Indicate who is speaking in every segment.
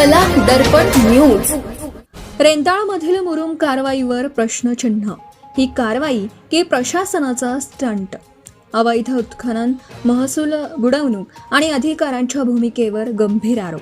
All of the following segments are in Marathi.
Speaker 1: कला दर्पण न्यूज. रेंदाळमधील मुरुम कारवाईवर प्रश्नचिन्ह. ही कारवाई की प्रशासनाचा स्टंट? अवैध उत्खनन, महसूल बुडवणूक आणि अधिकाऱ्यांच्या भूमिकेवर गंभीर आरोप.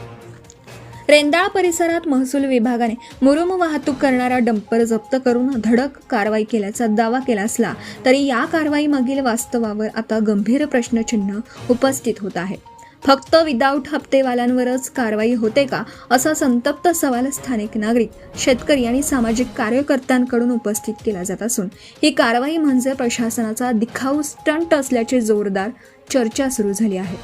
Speaker 1: रेंदाळ परिसरात महसूल विभागाने मुरुम वाहतूक करणारा डंपर जप्त करून धडक कारवाई केल्याचा दावा केला असला तरी या कारवाईमागील वास्तवावर आता गंभीर प्रश्नचिन्ह उपस्थित होत आहे. फक्त विदाऊट हप्तेवाल्यांवरच कारवाई होते का, असा संतप्त सवाल स्थानिक नागरिक, शेतकरी आणि सामाजिक कार्यकर्त्यांकडून उपस्थित केला जात असून ही कारवाई म्हणजे प्रशासनाचा दिखाऊ स्टंट असल्याची जोरदार चर्चा सुरू झाली आहे.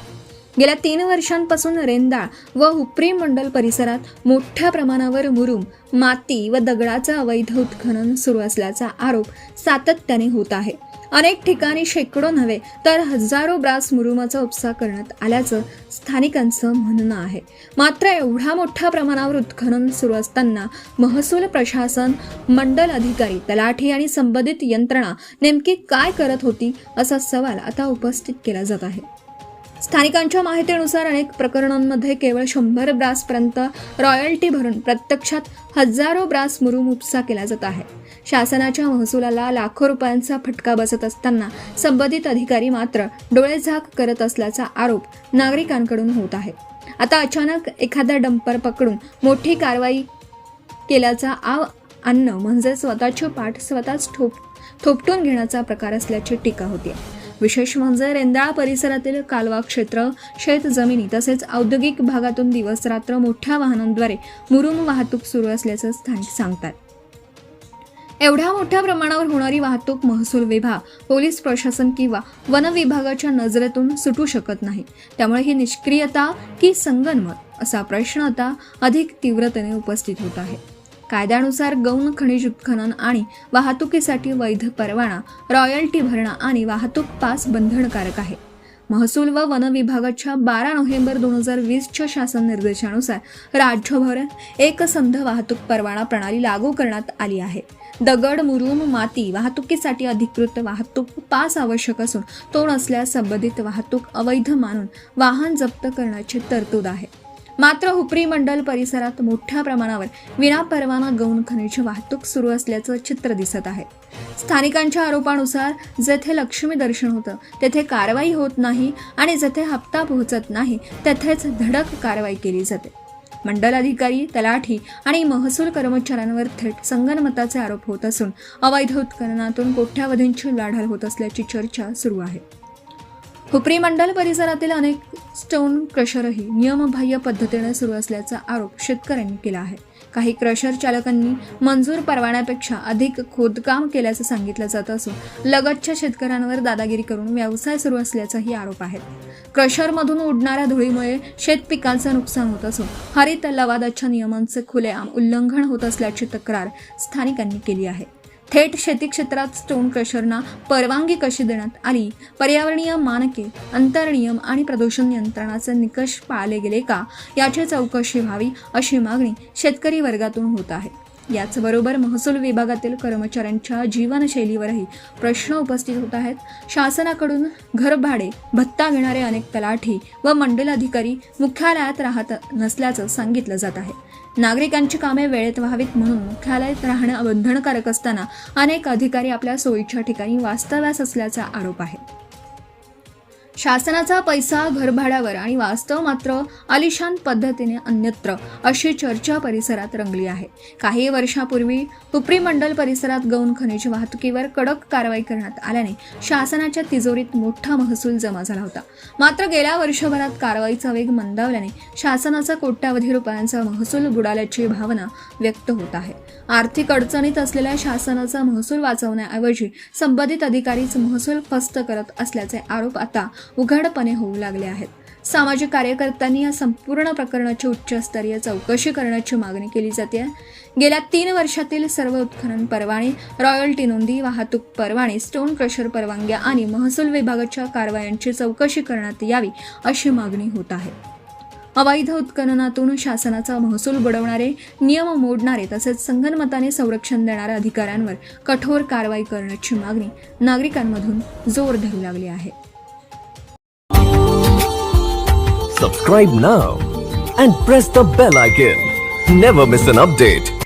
Speaker 1: गेल्या 3 वर्षांपासून रेंदाळ व हुपरी मंडल परिसरात मोठ्या प्रमाणावर मुरुम, माती व दगडाचं अवैध उत्खनन सुरू असल्याचा आरोप सातत्याने होत आहे. अनेक ठिकाणी शेकडो नव्हे तर हजारो ब्रास मुरुमाचा उपसा करण्यात आल्याचं स्थानिकांचं म्हणणं आहे. मात्र एवढ्या मोठ्या प्रमाणावर उत्खनन सुरू असताना महसूल प्रशासन, मंडल अधिकारी, तलाठी आणि संबंधित यंत्रणा नेमकी काय करत होती, असा सवाल आता उपस्थित केला जात आहे. स्थानिकांच्या माहितीनुसार अनेक प्रकरणांमध्ये केवळ 100 ब्रासपर्यंत रॉयल्टी भरून प्रत्यक्षात हजारो ब्रास मुरुम उपसा केला जात आहे. शासनाच्या महसुलाला लाखो रुपयांचा फटका बसत असताना संबंधित अधिकारी मात्र डोळेझाक करत असल्याचा आरोप नागरिकांकडून होत आहे. आता अचानक एखादा डंपर पकडून मोठी कारवाई केल्याचा आव आणणं म्हणजे स्वतःची पाठ स्वतःच थोपटून घेण्याचा प्रकार असल्याची टीका होती. विशेष म्हणजे रेंदाळ परिसरातील कालवा क्षेत्र, शेत जमिनी तसेच औद्योगिक भागातून दिवस रात्र मोठ्या वाहनांद्वारे मुरुम वाहतूक सुरू असल्याचं स्थानिक सांगतात. एवढ्या मोठ्या प्रमाणावर होणारी वाहतूक महसूल विभाग, पोलीस प्रशासन किंवा वन विभागाच्या नजरेतून सुटू शकत नाही. त्यामुळे ही निष्क्रियता की संगनमत, असा प्रश्न आता अधिक तीव्रतेने उपस्थित होत आहे. कायद्यानुसार गौण खनिज उत्खनन आणि वाहतुकीसाठी वैध परवाना, रॉयल्टी भरणा आणि वाहतूक पास बंधनकारक आहे. महसूल व वन विभागाच्या 12 नोव्हेंबर 2020च्या शासन निर्देशानुसार राज्यभर एकसंध वाहतूक परवाना प्रणाली लागू करण्यात आली आहे. दगड, मुरुम, माती वाहतुकीसाठी अधिकृत वाहतूक पास आवश्यक असून तो नसल्यास संबंधित वाहतूक अवैध मानून वाहन जप्त करण्याची तरतूद आहे. मात्र हुपरी मंडल परिसरात मोठ्या प्रमाणावर विनापरवाना गौण खनिज वाहतूक सुरू असल्याचं चित्र दिसत आहे. स्थानिकांच्या आरोपानुसार जेथे लक्ष्मी दर्शन होतं तेथे कारवाई होत नाही आणि जेथे हप्ता पोहोचत नाही तेथेच धडक कारवाई केली जाते. मंडल अधिकारी, तलाठी आणि महसूल कर्मचाऱ्यांवर थेट संगनमताचे आरोप होत असून अवैध उत्खननातून कोट्यावधींची उलाढाल होत असल्याची चर्चा सुरू आहे. हुपरी मंडल परिसरातील अनेक स्टोन क्रशरही नियमबाह्य पद्धतीने सुरू असल्याचा आरोप शेतकऱ्यांनी केला आहे. काही क्रशर चालकांनी मंजूर परवान्यापेक्षा अधिक खोदकाम केल्याचं सांगितलं जात असून लगतच्या शेतकऱ्यांवर दादागिरी करून व्यवसाय सुरू असल्याचाही आरोप आहे. क्रशरमधून उडणाऱ्या धुळीमुळे शेतपिकांचं नुकसान होत असून हरित लवादाच्या नियमांचे खुलेआम उल्लंघन होत असल्याची तक्रार स्थानिकांनी केली आहे. थेट शेती क्षेत्रात स्टोन क्रशरना परवानगी कशी देण्यात आली, पर्यावरणीय मानके, अंतरनियम आणि प्रदूषण नियंत्रणाचे निकष पाळले गेले का, याची चौकशी व्हावी अशी मागणी शेतकरी वर्गातून होत आहे. याचबरोबर महसूल विभागातील कर्मचाऱ्यांच्या जीवनशैलीवरही प्रश्न उपस्थित होत आहेत. शासनाकडून घरभाडे भत्ता घेणारे अनेक तलाठी व मंडल अधिकारी मुख्यालयात राहत नसल्याचं सांगितलं जात आहे. नागरिकांची कामे वेळेत व्हावीत म्हणून मुख्यालयात राहणं बंधनकारक असताना अनेक अधिकारी आपल्या सोयीच्या ठिकाणी वास्तव्यास असल्याचा आरोप आहे. शासनाचा पैसा घरभाड्यावर आणि वास्तव मात्र आलिशान पद्धतीने अन्यत्र, अशी चर्चा परिसरात रंगली आहे. काही वर्षापूर्वी हुपरी मंडल परिसरात गौण खनिज वाहतुकीवर कडक कारवाई करण्यात आल्याने शासनाच्या तिजोरीत मोठा महसूल जमा झाला होता. मात्र गेल्या वर्षभरात कारवाईचा वेग मंदावल्याने शासनाचा कोट्यावधी रुपयांचा महसूल बुडाल्याची भावना व्यक्त होत आहे. आर्थिक अडचणीत असलेल्या शासनाचा महसूल वाचवण्याऐवजी संबंधित अधिकारीच महसूल फस्त करत असल्याचे आरोप आता उघडपणे होऊ लागले आहेत. सामाजिक कार्यकर्त्यांनी या संपूर्ण प्रकरणाची उच्चस्तरीय चौकशी करण्याची मागणी केली जाते. गेल्या 3 वर्षातील सर्व उत्खनन परवाने, रॉयल्टी नोंदी, वाहतूक परवाने, स्टोन क्रशर परवानग्या आणि महसूल विभागाच्या कारवायांची चौकशी करण्यात यावी अशी मागणी होत आहे. अवैध उत्खननातून शासनाचा महसूल बुडवणारे, नियम मोडणारे तसेच संगनमताने संरक्षण देणाऱ्या अधिकाऱ्यांवर कठोर कारवाई करण्याची मागणी नागरिकांमधून जोर धरू लागली आहे.
Speaker 2: Subscribe now and press the bell icon. never miss an update.